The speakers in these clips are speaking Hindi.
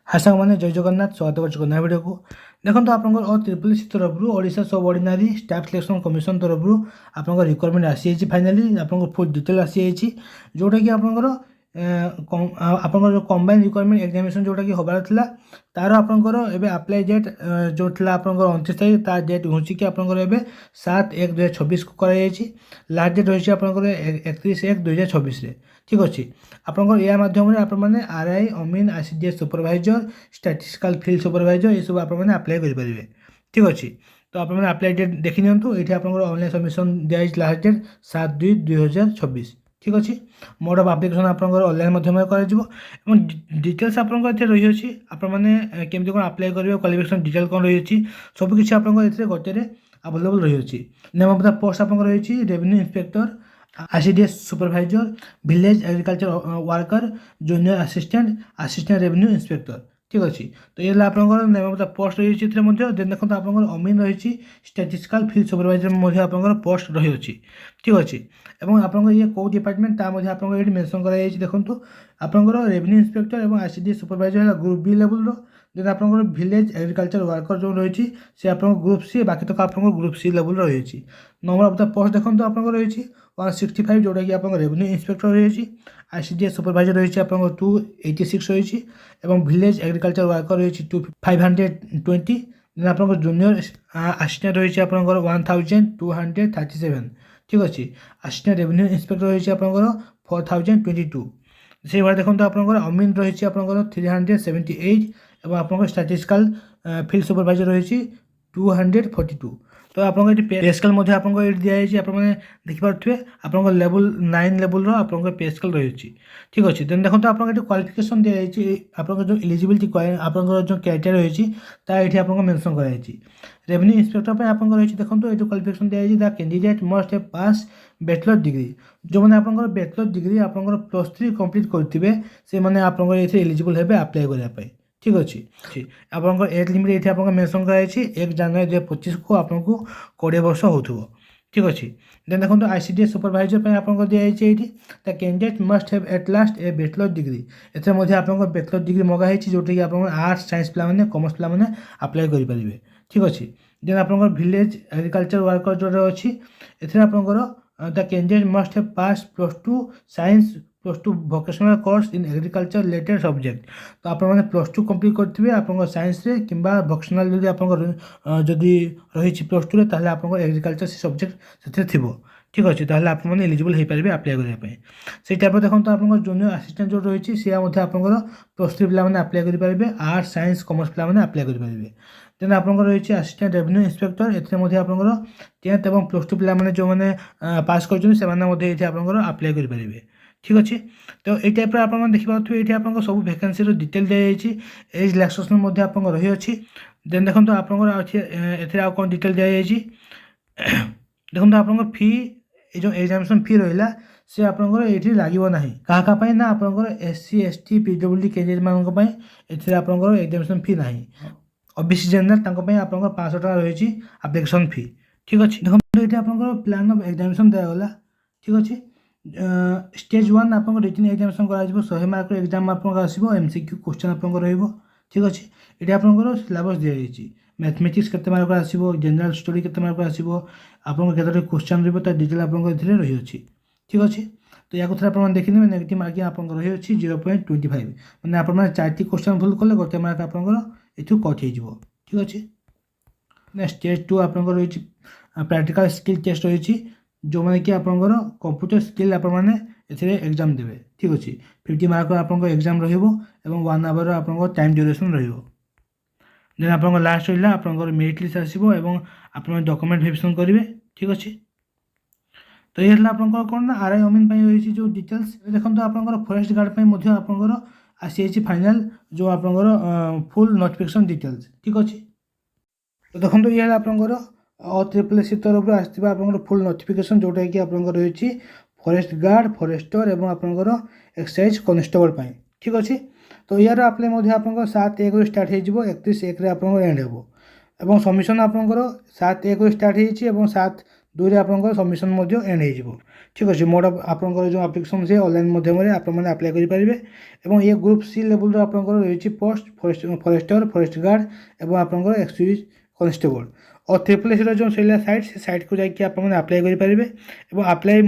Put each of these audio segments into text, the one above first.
हाय साथी जय जगन्नाथ स्वागत कर नया वीडियो को देखो आप ट्रिपल सी तरफ ओडिशा सब ऑर्डिनरी स्टाफ सिलेक्शन कमिशन तरफ आप रिक्वायरमेंट आसी फाइनाली आप फुल डिटेल आसी जोटा कि आप जो कंबाइन रिक्वायरमेंट एग्जामिनेशन जोटा कि हबार था तार आपंकर एवं आप्लाय डेट जो था आप 29 तारीख तार डेट घुचिकी आपंकर 7/1/2026 को कराई लास्ट डेट रही है 31/1/2026 ठीक अच्छे आपंकर या मध्यम आपने आरआई अमीन ICDS supervisor statistical field supervisor ये सब आपने आप्लाय करेंगे ठीक अच्छे तो आपने आप्लाय डेट देखी नियंतु ये आपंकर ऑनलाइन सबमिशन दिखाई लास्ट डेट 7/2/2026 ठीक अच्छे मोड ऑफ एप्लिकेशन आपंकर ऑनलाइन मध्यम कर डिटेल्स आपंकर रही अच्छी आपने केमती कौन आप्लाय करेंगे क्वालिफिकेशन डिटेल कौन रही सबकिछ आपंकर गोटे अवेलेबल रही अच्छी नेम ऑफ द पोस्ट आप रही revenue inspector ICDS supervisor village agriculture worker junior assistant assistant revenue inspector ठीक अच्छे तो ये आप नेम ऑफ द पोस्ट रही देन देखो आप अमीन रही स्टैटिस्टिकल फील्ड सुपरभाइजर आप पोस्ट रही अच्छी ठीक अच्छे और आप ये कौ डिपार्टमेंट आपको ये मेंशन कराई देखो आपंकर रेवेन्यू इंस्पेक्टर और आईसीडीएस सुपरभाइजर है ग्रुप बी लेवल देन आप विलेज एग्रीकल्चर वर्कर जो रही है आप ग्रुप सी बाकी तक आप ग्रुप सी लेवल रही नंबर ऑफ द पोस्ट देखो आप रही 165 जोटा कि आप रेवेन्यू इंस्पेक्टर रही आईसीडीएस सुपरभाइजर रही आप 286 रही और विलेज एग्रीकल्चर वर्कर रही 520 देन आप जूनियर असिस्टेंट रही आप 1237 ठीक अच्छे असिस्टेंट रेवेन्यू इंस्पेक्टर रही आप 4022 से भाई देखो आप अमीन रही आप 378 और आप स्टैटिस्टिकल फील्ड सुपरभाइजर रही 242 तो आप पे स्केल आपको ये दिखाई आपने देखिपे आप लेवल 9 लेवल आप पे स्केल रही ठीक अच्छे देन देखो आप क्वालिफिकेशन दिखाई आप जो एलिजिबिलिटी आप जो क्राइटेरिया रही ये आपको मेंशन कराई रेवेन्यू इंस्पेक्टर आप रही देखो ये क्वालिफिकेशन दिखाई the candidate must have pass bachelor degree जो मैंने आप बैचलर डिग्री आप +3 कंप्लीट करेंगे से मैंने आप एलिजिबल हे आप्लाय करने ठीक अच्छे आप एज लिमिट ये आप मेंशन कराई 1 जनवरी 2025 को आपको 20 वर्ष हो ठीक अच्छे देन देखो आईसीडीएस सुपरभाइजर आपको दिखाई the candidate must have at last A bachelor degree ether आप बैचलर डिग्री मगाई जोटा कि आप आर्ट्स साइंस पे कॉमर्स पे आप्लाय करेंगे ठीक अच्छे देन आप विलेज एग्रीकल्चर वर्कर जो अच्छी एथेर आपंकर the candidate must have pass +2 science +2 vocational course in agriculture related subject तो आप +2 कंप्लीट करेंगे आप साइंस रे कि भोकेशनल जब आप रही +2 ताहले आप एग्रीकल्चर से सब्जेक्ट से थी ठीक अच्छे ताहले आप एलिजिबल हो पारे आप्लाय करने से टाइप देखो आप जूनियर असिस्टेंट जो रही सी आप +3 पे आप्लाय करेंगे आर्ट्स साइंस कॉमर्स पे आप्लाय करेंगे देन आप रही असिस्टेंट रेवेन्यू इंस्पेक्टर एथेर आप 10th और +2 पे जो मैंने पास कर आप्लाय करेंगे ठीक अच्छे तो ये टाइप आप देखिए ये आप सब वैकेंसी डिटेल दी एज रिलैक्सेशन आप रही अच्छी देन देखो आप कौन डिटेल दी देखो आप फी जो एग्जामिनेशन फी रहा से आपंकर ये लगे ना क्या ना आपंकर SC ST PWD कैंडिडेट मानी आपंकर एग्जामिनेशन फी ना ओबीसी जनरल आप 500 टका रही एप्लिकेशन फी ठीक अच्छे देखो ये आपंकर प्लान ऑफ एग्जामिनेशन दिगला ठीक अच्छे स्टेज 1 आप रिटन एग्जामिनेशन कर 100 मार्क एग्जाम आपको आसो MCQ क्वेश्चन आपको रही ठीक अच्छे ये आपंकर सिलेबस दी मैथमेटिक्स के मार्क आसो जनरल स्टडी के मार्क आसो आपको केतोटी क्वेश्चन रही डिटेल आपको रही अच्छी ठीक अच्छे तो या कथा आप देखिए नेगेटिव मार्किंग आपको रही अच्छी 0.25 मैंने आप 4टी क्वेश्चन भूल कले गोटे मार्क आपंकर ये कट हो ठीक अच्छे स्टेज 2 आपको रही प्रैक्टिकल स्किल टेस्ट रही जो मैंने कि आपंकर कंप्यूटर स्किल आपने एग्जाम देवे ठीक अच्छे 50 मार्क आपको एग्जाम रही 1 आवर आप टाइम ड्यूरेशन रही देन आप लास्ट रहा आप मेरिट लिस्ट आसो आप डॉक्यूमेंट वेरिफिकेशन करेंगे ठीक अच्छे तो ये आपंकर कौन ना आरआई अमीन रही जो डिटेल्स देखो आप फॉरेस्ट गार्ड आपंकर आसी फाइनाल जो आपंकर फुल नोटिफिकेशन डिटेल्स ठीक अच्छे तो देखो ये आपंकर ट्रिपल सी तरफ आसवा आप फुल नोटिफिकेशन जोटा कि आप रही फॉरेस्ट गार्ड फॉरेस्टर और आपंकर एक्साइज कनेस्टेबल ठीक अच्छे तो यार आप्लाय आप 7/1 स्टार्ट हो 31/1 आप एंड हो सबमिशन आपंकर 7/1 स्टार्ट हो 7 दुई आपंकर सबमिशन एंड हो ठीक अच्छे मोड आपंकर जो आप्लिकेसन से ऑनलाइन माध्यम आपने अप्लाई करेंगे और ये ग्रुप सी लेवल आपंकर रही पोस्ट फॉरेस्टर फॉरेस्ट गार्ड और आपंकर एक्सक्यूज कॉन्स्टेबल और ट्रिपल एस जो सैला साइट से साइट को जाकि आपने अप्लाई करेंगे और अप्लाई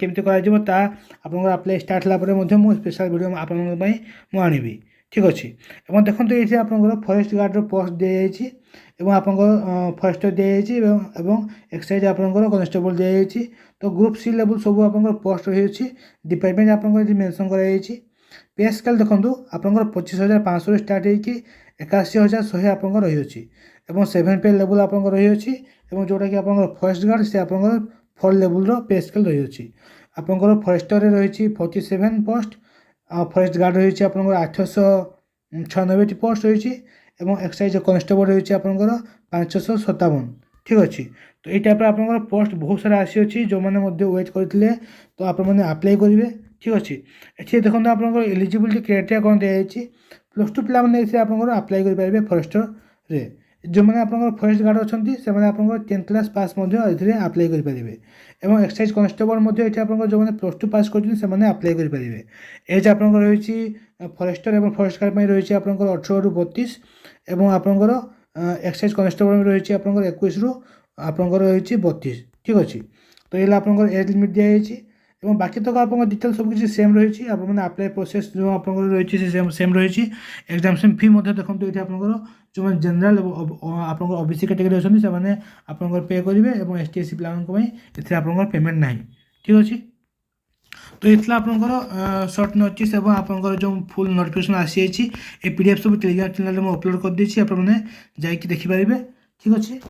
केमती कर अप्लाई स्टार्ट है स्पेशल वीडियो आपंप आनी ठीक अच्छे और देखो ये आपंकर फॉरेस्ट गार्ड पोस्ट दी जाइए और आपंकर फॉरेस्टर दी जाइए एक्साइज आपंकर कॉन्स्टेबल दी जाइए तो ग्रुप सी लेवल सब आपंकर पोस्ट रही डिपार्टमेंट आपंकर मेंशन कराई पे स्केल देखो आपंकर 25,500 स्टार्ट होगी 81,100 आपंकर रही और 7 पे लेवल आपंकर रही और जोटा कि आपंकर फॉरेस्ट गार्ड से आपंकर 4 लेवल पे स्केल रही आपंकर फॉरेस्टर रही 47 पोस्ट फॉरेस्ट गार्ड रही आपंकर 896 पोस्ट रही और एक्साइज कॉन्स्टेबल रही आपंकर 557 ठीक अच्छे तो ये टाइप आपंकर पोस्ट बहुत सारा आसी जो मैंने वेट करते तो आपने अप्लाई करेंगे ठीक अच्छे ये देखो आपंकर एलिजिबिलिटी क्राइटेरिया कौन दी जाइए +2 पिला आपंकर अप्लाई करेंगे फॉरेस्टर रे जो मैंने आपंकर फॉरेस्ट गार्ड अच्छा से आपंकर 10th क्लास पास अप्लाई करेंगे और एक्साइज कॉन्स्टेबल ये आपंकर जो मैंने +2 पास कर अप्लाई करेंगे एज आपंकर रही फॉरेस्टर और फॉरेस्ट गार्ड रही आपंकर 18 ରୁ 32 और आपंकर एक्साइज कॉन्स्टेबल रही आपंकर 21 ରୁ आपंकर रही 32 ठीक अच्छे तो ये आपंकर एज लिमिट दी जाइए और बाकी तक आप डिटेल सब किसी सेम रही आपने अप्लाई प्रोसेस जो आप रही सेम रही एग्जामिनेशन फी देखो ये आपंकर जो मैंने जनरल आप ओबीसी कैटेगरी अच्छे से आपंकर पे करेंगे और ST SC पे आपंकर पेमेंट ना ठीक अच्छे तो ये आपंकर सर्ट नोटिस और आपंकर जो फुल नोटिफिकेशन आसी ये PDF सब टेलीग्राम चैनल में अपलोड कर देती आपने जाकि देखिपारे ठीक अच्छे।